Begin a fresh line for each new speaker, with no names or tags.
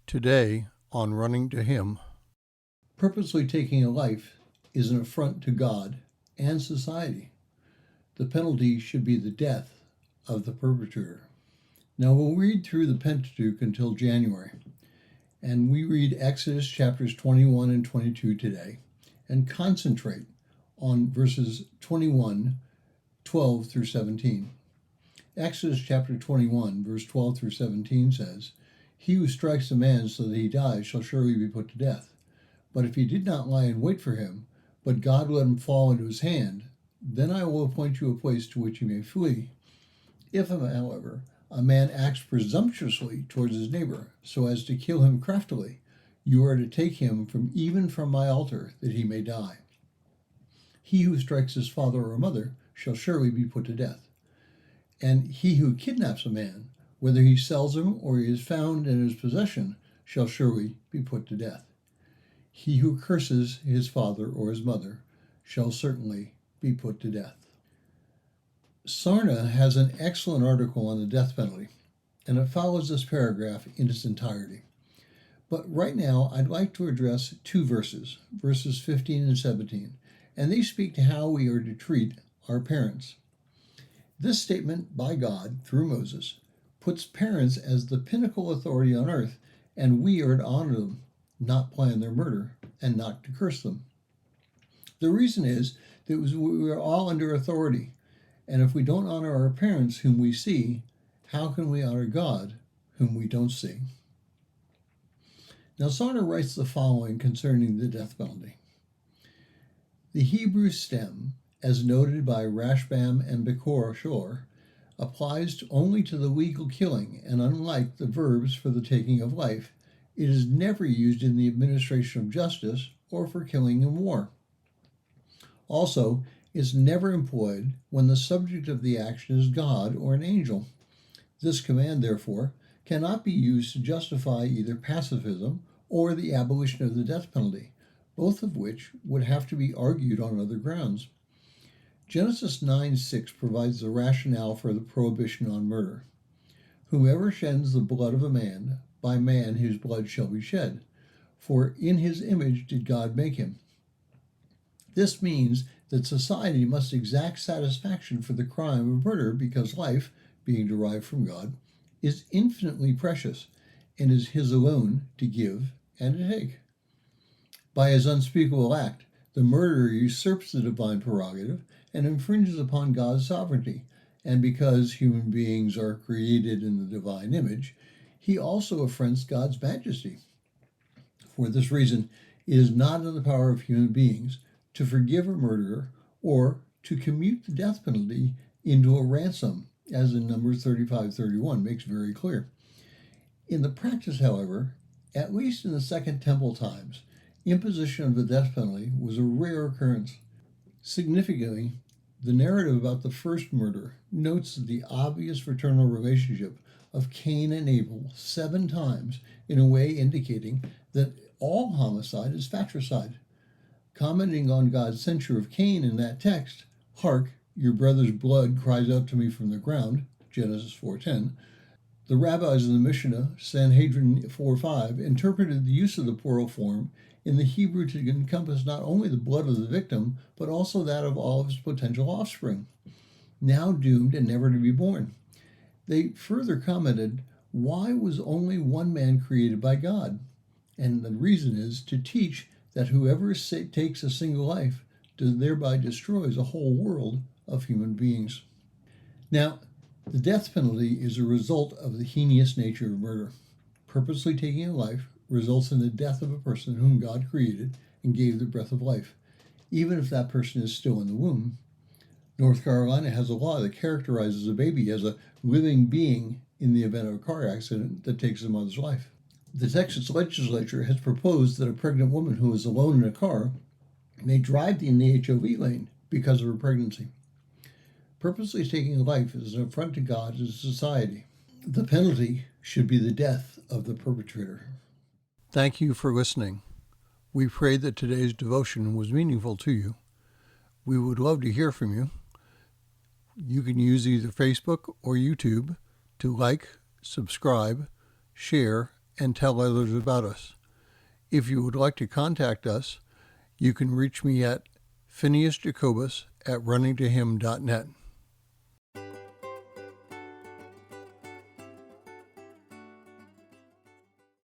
Today on Running to Him. Purposely taking a life is an affront to God and society. The penalty should be the death of the perpetrator. Now we'll read through the Pentateuch until January, and we read Exodus chapters 21 and 22 today, and concentrate on verses 21, 12 through 17. Exodus chapter 21, verse 12 through 17 says, "He who strikes a man so that he dies shall surely be put to death. But if he did not lie in wait for him, but God let him fall into his hand, then I will appoint you a place to which he may flee. If, however, a man acts presumptuously towards his neighbor, so as to kill him craftily, you are to take him even from my altar, that he may die. He who strikes his father or mother shall surely be put to death. And he who kidnaps a man, whether he sells him or he is found in his possession, shall surely be put to death. He who curses his father or his mother shall certainly be put to death." Sarna has an excellent article on the death penalty, and it follows this paragraph in its entirety. But right now, I'd like to address two verses 15 and 17, and these speak to how we are to treat our parents. This statement by God, through Moses, puts parents as the pinnacle authority on earth, and we are to honor them, not plan their murder, and not to curse them. The reason is that we are all under authority, and if we don't honor our parents whom we see, how can we honor God whom we don't see? Now, Sarna writes the following concerning the death penalty. The Hebrew stem, as noted by Rashbam and Bekor Shor, applies only to the legal killing, and unlike the verbs for the taking of life, it is never used in the administration of justice or for killing in war. Also, it's never employed when the subject of the action is God or an angel. This command, therefore, cannot be used to justify either pacifism or the abolition of the death penalty, both of which would have to be argued on other grounds. Genesis 9:6 provides the rationale for the prohibition on murder. "Whoever sheds the blood of a man, by man his blood shall be shed, for in his image did God make him." This means that society must exact satisfaction for the crime of murder because life, being derived from God, is infinitely precious and is his alone to give and to take. By his unspeakable act, the murderer usurps the divine prerogative and infringes upon God's sovereignty, and because human beings are created in the divine image, he also affronts God's majesty. For this reason, it is not in the power of human beings to forgive a murderer or to commute the death penalty into a ransom, as in Numbers 35:31 makes very clear. In the practice, however, at least in the Second Temple times, imposition of the death penalty was a rare occurrence. Significantly, the narrative about the first murder notes the obvious fraternal relationship of Cain and Abel 7 times in a way indicating that all homicide is fratricide. Commenting on God's censure of Cain in that text, "Hark, your brother's blood cries out to me from the ground," Genesis 4:10, the rabbis in the Mishnah, Sanhedrin 4:5, interpreted the use of the plural form in the Hebrew to encompass not only the blood of the victim, but also that of all of his potential offspring, now doomed and never to be born. They further commented, why was only one man created by God? And the reason is to teach that whoever takes a single life thereby destroys a whole world of human beings. Now, the death penalty is a result of the heinous nature of murder. Purposely taking a life results in the death of a person whom God created and gave the breath of life, even if that person is still in the womb. North Carolina has a law that characterizes a baby as a living being in the event of a car accident that takes a mother's life. The Texas legislature has proposed that a pregnant woman who is alone in a car may drive in the HOV lane because of her pregnancy. Purposely taking a life is an affront to God and society. The penalty should be the death of the perpetrator. Thank you for listening. We pray that today's devotion was meaningful to you. We would love to hear from you. You can use either Facebook or YouTube to like, subscribe, share, and tell others about us. If you would like to contact us, you can reach me at phineasjacobus@runningtohim.net.